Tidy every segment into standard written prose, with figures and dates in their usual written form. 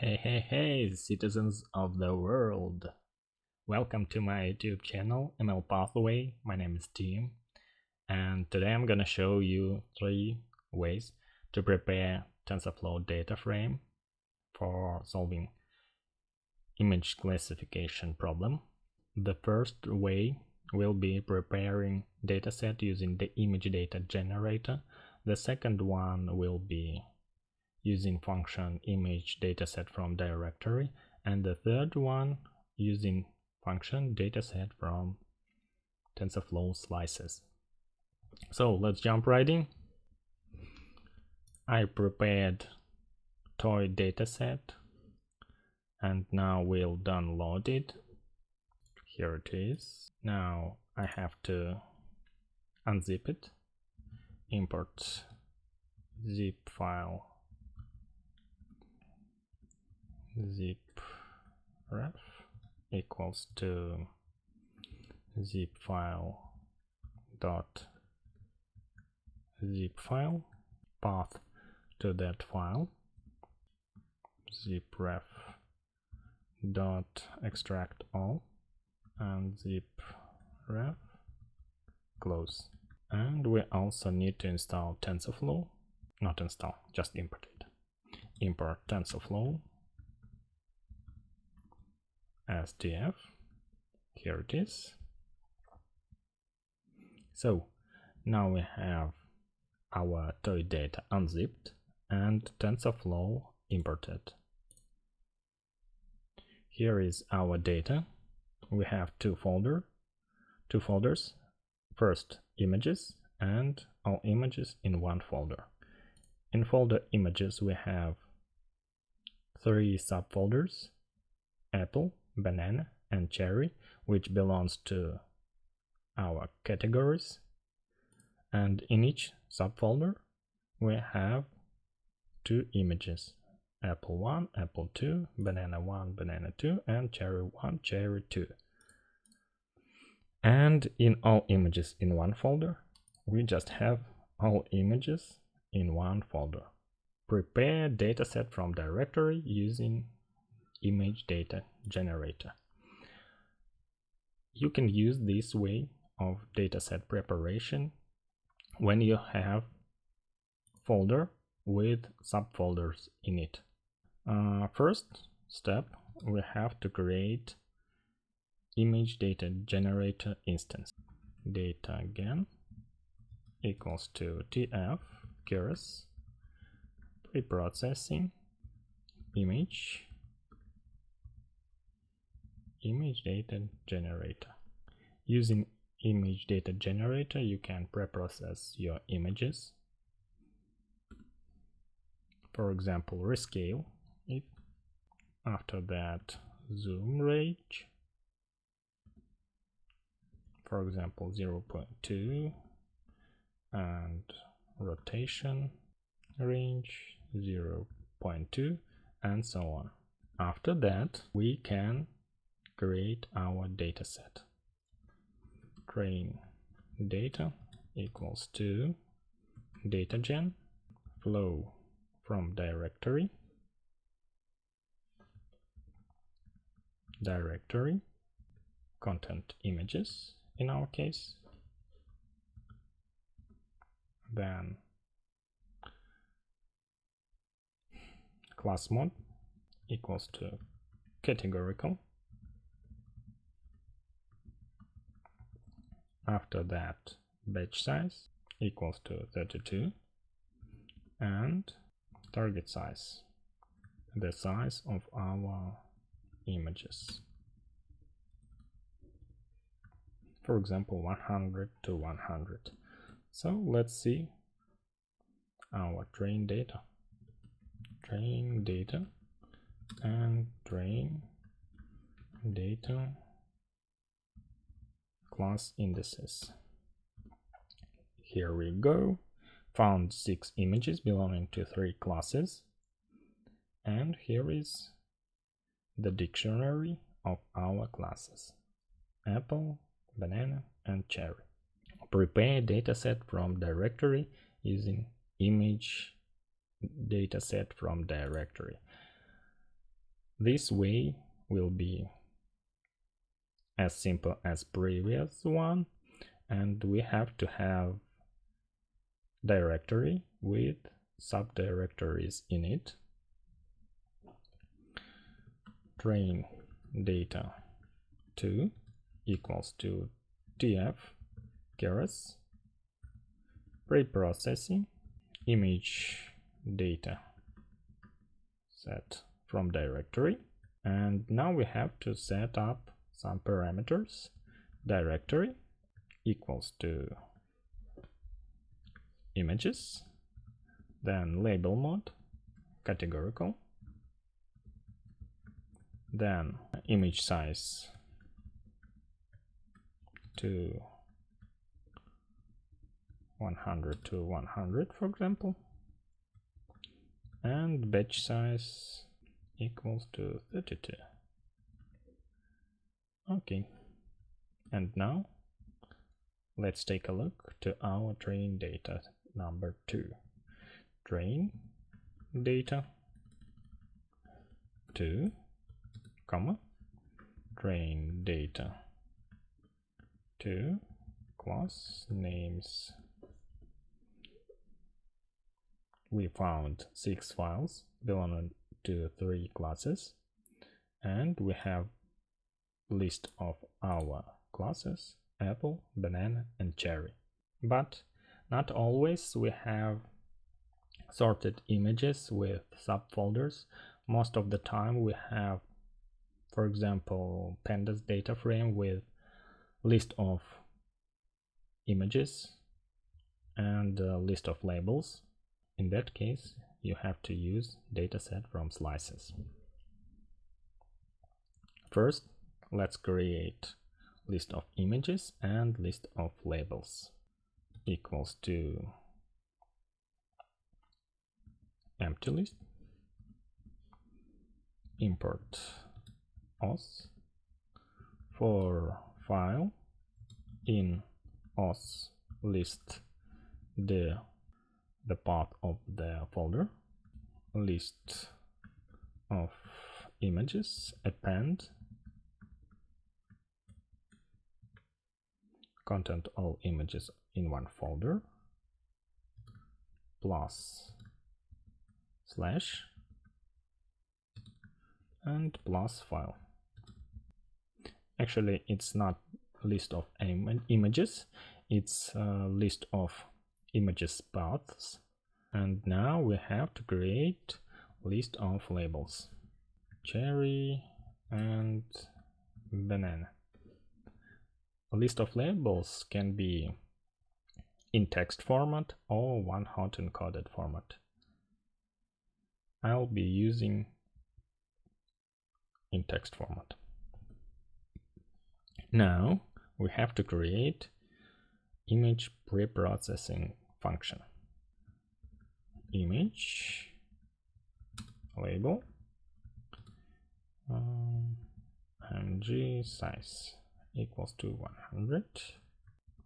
Hey, citizens of the world! Welcome to my YouTube channel, ML Pathway. My name is Tim, and today I'm gonna show you 3 ways to prepare TensorFlow data frame for solving image classification problem. The first way will be preparing dataset using the ImageDataGenerator. The second one will be using function ImageDataset from directory, and the third one using function dataset from TensorFlow slices. So let's jump right in. I prepared toy dataset and now we'll download it. Here it is. Now I have to unzip it, import zip file, zip ref equals to zip file dot zip file, path to that file, zip ref dot extract all, and zip ref close. And we also need to install TensorFlow, not install, just import it. Import TensorFlow SDF. Here it is. So now we have our toy data unzipped and TensorFlow imported. Here is our data. We have two folders. First, images, and all images in one folder. In folder images we have 3 subfolders: apple, banana, and cherry, which belongs to our categories. And in each subfolder we have 2 images: apple 1, apple 2, banana 1, banana 2, and cherry 1, cherry 2. And in all images in one folder we just have all images in one folder. Prepare dataset from directory using ImageDataGenerator. You can use this way of dataset preparation when you have folder with subfolders in it. First step, we have to create ImageDataGenerator instance. DataGen equals to tf curious preprocessing ImageDataGenerator. Using ImageDataGenerator you can preprocess your images. For example, rescale it. After that, zoom range, for example 0.2, and rotation range 0.2, and so on. After that we can create our dataset. Train data equals to DataGen flow from directory content images in our case, then class mode equals to categorical. After that, batch size equals to 32, and target size, the size of our images, for example 100 to 100. So let's see our train data and train data class indices. Here we go. Found 6 images belonging to 3 classes, and here is the dictionary of our classes: apple, banana, and cherry. Prepare dataset from directory using ImageDataset from directory. This way will be as simple as previous one, and we have to have directory with subdirectories in it. Train data 2 equals to tf keras preprocessing image data set from directory. And now we have to set up some parameters. Directory equals to images, then label mode categorical, then image size to 100 to 100, for example, and batch size equals to 32. Okay, and now let's take a look to our train data number 2. Train data 2, comma, train data 2 class names. We found 6 files belonging to 3 classes, and we have list of our classes: apple, banana, and cherry. But not always we have sorted images with subfolders. Most of the time we have, for example, pandas data frame with list of images and a list of labels. In that case, you have to use dataset from slices. First, let's create list of images and list of labels equals to empty list, import os for file in os list the path of the folder, list of images, append content all images in one folder, plus slash and plus file. Actually, it's not list of images, it's a list of images paths. And now we have to create list of labels: cherry and banana. A list of labels can be in text format or one hot encoded format. I'll be using in text format. Now we have to create image preprocessing function. Image label mg size equals to 100.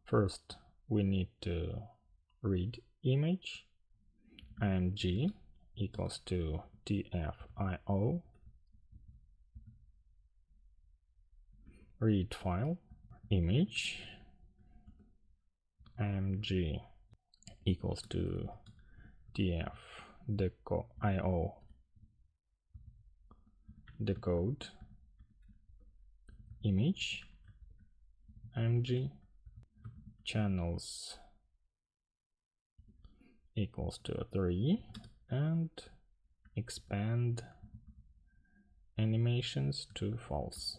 First, we need to read image. img equals to tfio read file image. img equals to tf.io decode image. img channels equals to 3 and expand animations to false.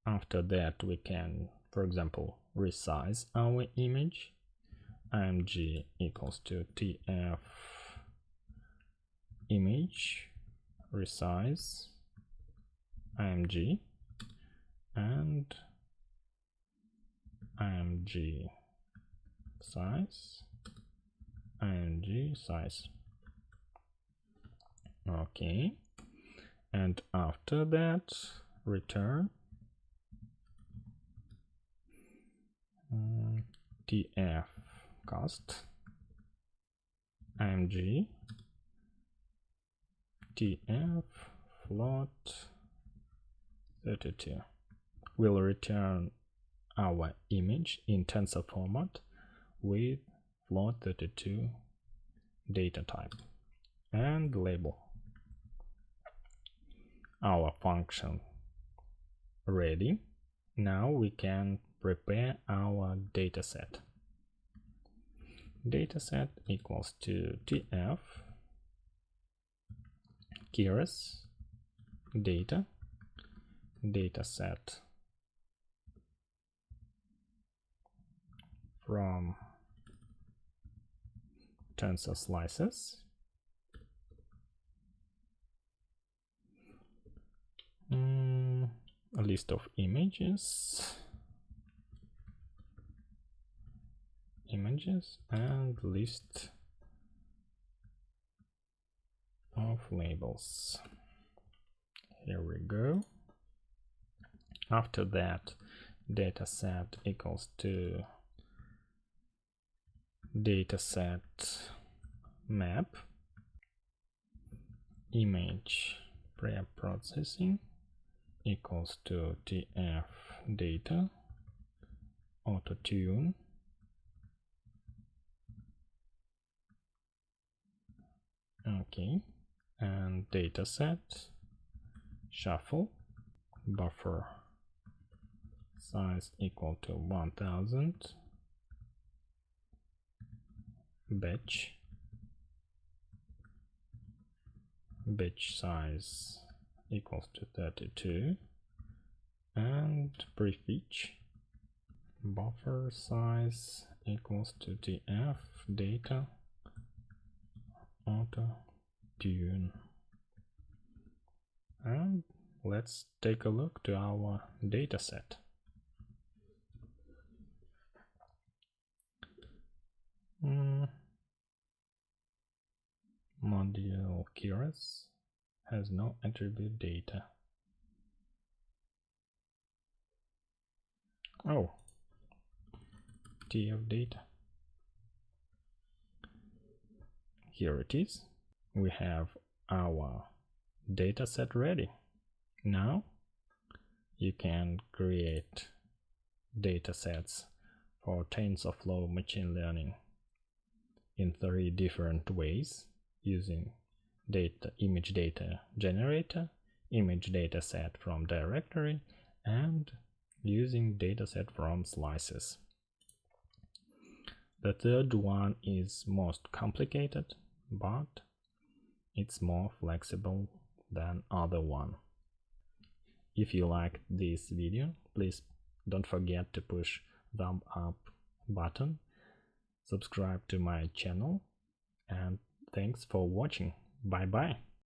After that, we can, for example, resize our image. img equals to tf image resize img and img size img size. Okay, and after that return tf cost img tf float 32 will return our image in tensor format with float 32 data type, and label our function ready. Now we can prepare our dataset. Dataset equals to tf keras data dataset from tensor slices, a list of images, and list of labels. Here we go. After that, dataset equals to dataset map image pre-processing equals to tf data auto tune okay, and dataset shuffle buffer size equal to 1000 batch size equals to 32 and prefetch buffer size equals to tf data auto tune. And let's take a look to our dataset. Module keras has no attribute data. Oh, tf data. Here it is. We have our dataset ready. Now you can create datasets for TensorFlow machine learning in 3 different ways, using ImageDataGenerator, ImageDataset from directory, and using dataset from slices. The third one is most complicated, but it's more flexible than other one. If you liked this video, please don't forget to push thumb up button, subscribe to my channel, and thanks for watching. Bye bye.